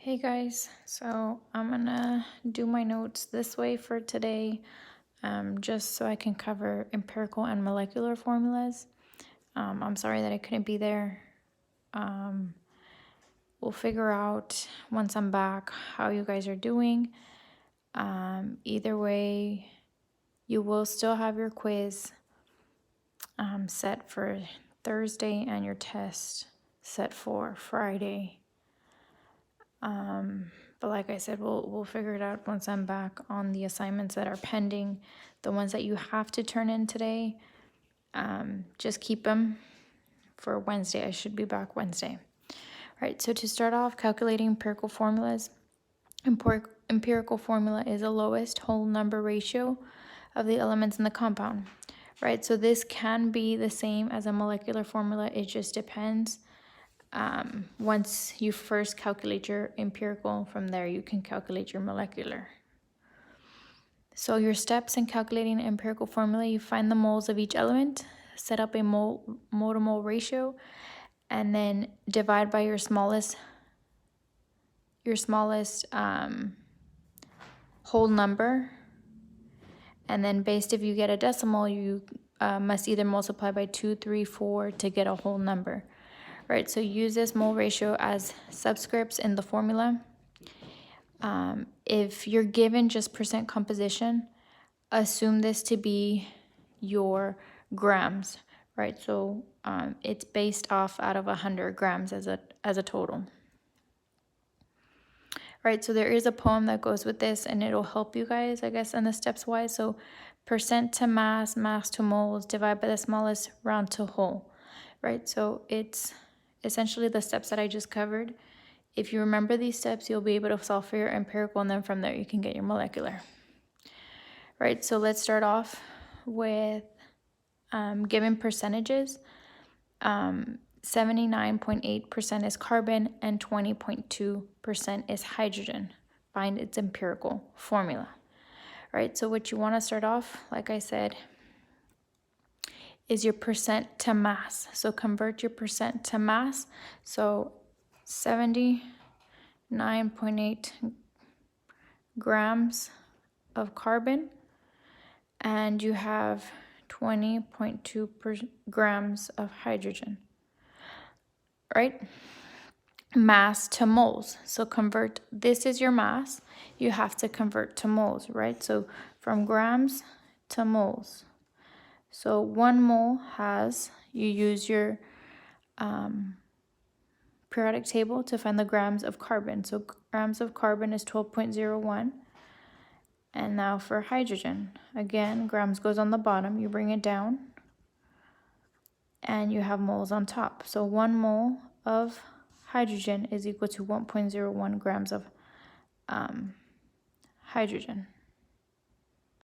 Hey guys, so I'm gonna do my notes this way for today, just so I can cover empirical and molecular formulas. I'm sorry that I couldn't be there. Um, we'll figure out once I'm back how you guys are doing. Either way, you will still have your quiz set for Thursday and your test set for Friday. But like I said, we'll figure it out once I'm back on the assignments that are pending. The ones that you have to turn in today, just keep them for Wednesday. I should be back Wednesday. All right, so to start off, calculating empirical formulas. Empirical formula is the lowest whole number ratio of the elements in the compound, right? So this can be the same as a molecular formula. It just depends. Once you first calculate your empirical, from there you can calculate your molecular. So your steps in calculating an empirical formula, you find the moles of each element, set up a mole to mole ratio, and then divide by your smallest whole number. And then based if you get a decimal, you must either multiply by 2, 3, 4 to get a whole number. Right, so use this mole ratio as subscripts in the formula. If you're given just percent composition, assume this to be your grams, right? So it's based off out of 100 grams as a total. Right, so there is a poem that goes with this, and it'll help you guys, I guess, in the steps wise. So percent to mass, mass to moles, divide by the smallest, round to whole, right? So it's essentially the steps that I just covered. If you remember these steps, you'll be able to solve for your empirical, and then from there you can get your molecular. Right, so let's start off with given percentages. 79.8% is carbon and 20.2% is hydrogen. Find its empirical formula. Right, so what you want to start off, like I said, is your percent to mass. So convert your percent to mass. So 79.8 grams of carbon, and you have 20.2 grams of hydrogen, right? Mass to moles. So convert, this is your mass, you have to convert to moles, right? So from grams to moles. So 1 mole has, you use your periodic table to find the grams of carbon. So grams of carbon is 12.01. And now for hydrogen, again, grams goes on the bottom, you bring it down, and you have moles on top. So 1 mole of hydrogen is equal to 1.01 grams of hydrogen.